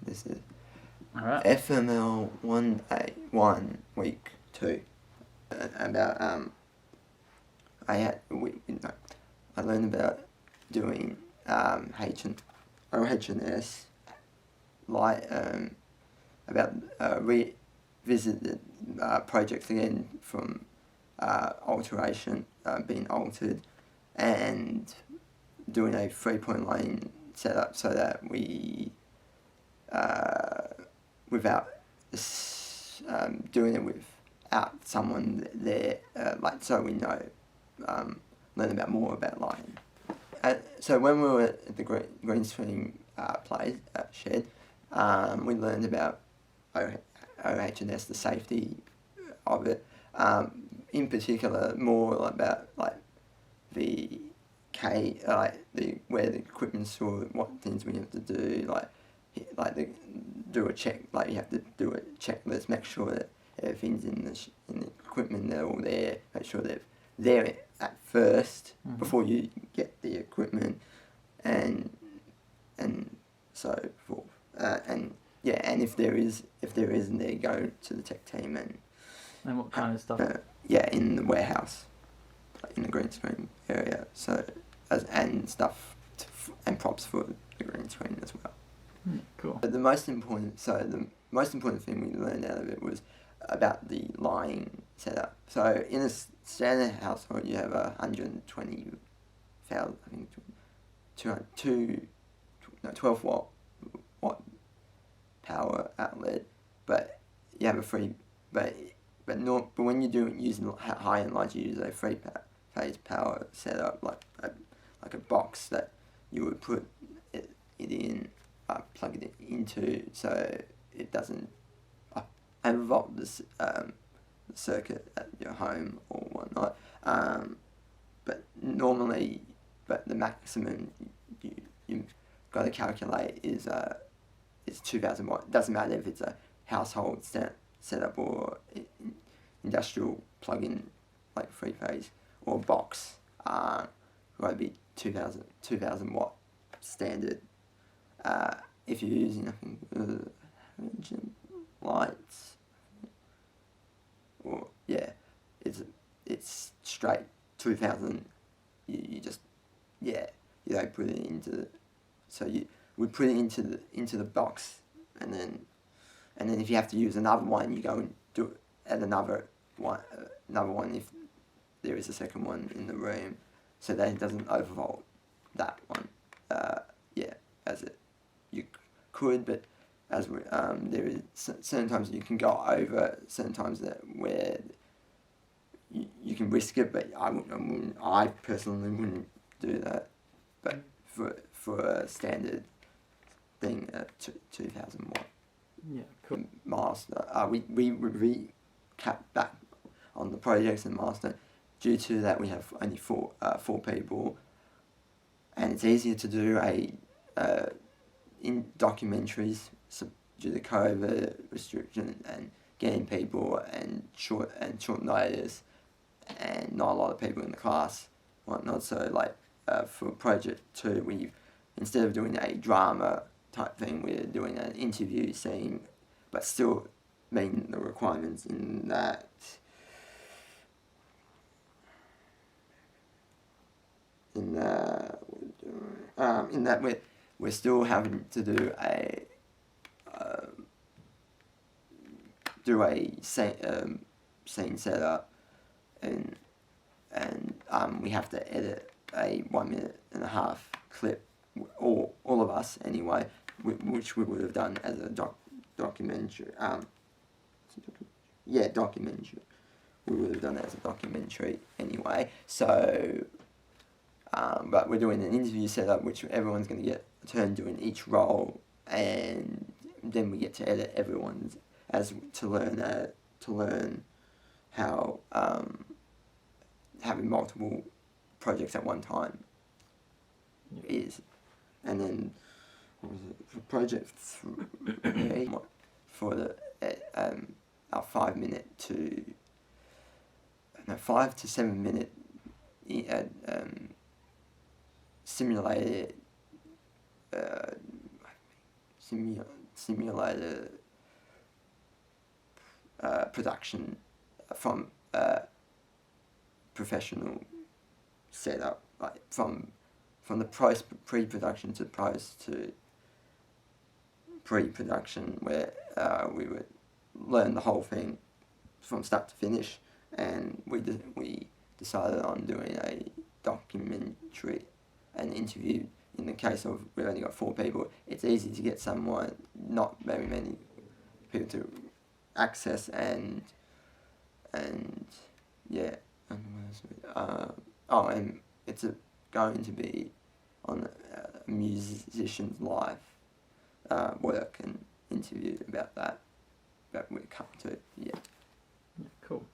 This is All right. FML 1A1 week 2. About I learned about doing H&S, like about revisited projects again from being altered, and doing a 3-point line setup so that we without doing it without someone there, so we know, learn about more about lighting. So when we were at the green screen place shed, we learned about OH&S, the safety of it. In particular, more about the where the equipment's stored, what things we have to do, do a check. You have to do a checklist, make sure that everything's in the equipment, they're all there. Make sure they're there at first before you get the equipment, and so forth. And if there isn't, there, go to the tech team And what kind of stuff? In the warehouse, in the green screen area. So and stuff and props for the green screen as well. Cool. But the most important thing we learned out of it was about the lighting setup. So in a standard household, you have 120,000, I think, 12 watt power outlet, but you have but when you're using high-end lights, you use a phase power setup, like a box that you would put it in, plug it into, so it doesn't overvolt the circuit at your home or whatnot. But the maximum you got to calculate is 2,000 watt. It doesn't matter if it's a household setup or industrial plug-in, like 3-phase or box. Got to be 2,000 watt standard. If you're using, I think, lights, or it's straight 2,000. You don't put it into. So you would put it into the box, and then if you have to use another one, you go and do it at another one if there is a second one in the room, so that it doesn't overvolt that one. As you could, but as there is certain times you can go over, certain times where you can risk it, but I personally wouldn't do that. But for a standard thing at 2,000 watt. Yeah, cool. Master, we recap back on the projects and master. Due to that, we have only four people, and it's easier to do in documentaries due to COVID restriction and getting people and short notice, and not a lot of people in the class, whatnot. So for project 2, we, instead of doing a drama type thing, we're doing an interview scene, but still meeting the requirements in that. In that we're still having to do a scene setup, and we have to edit a 1.5-minute clip, all of us anyway, which we would have done as a documentary. Documentary. We would have done it as a documentary anyway. So, but we're doing an interview setup, which everyone's going to get a turn doing each role, and then we get to edit everyone's to learn how having multiple projects at one time is. And then what was it for project 3 for the our 5 to 7 minute simulated simulated production from professional setup, like from the pre-production to post to pre-production, where we would learn the whole thing from start to finish, and we decided on doing a documentary, an interview. In the case of we've only got 4 people, it's easy to get someone, not very many people to access, and yeah, and and it's going to be on a musician's life, work and interview about that we come to, yeah. Yeah, cool.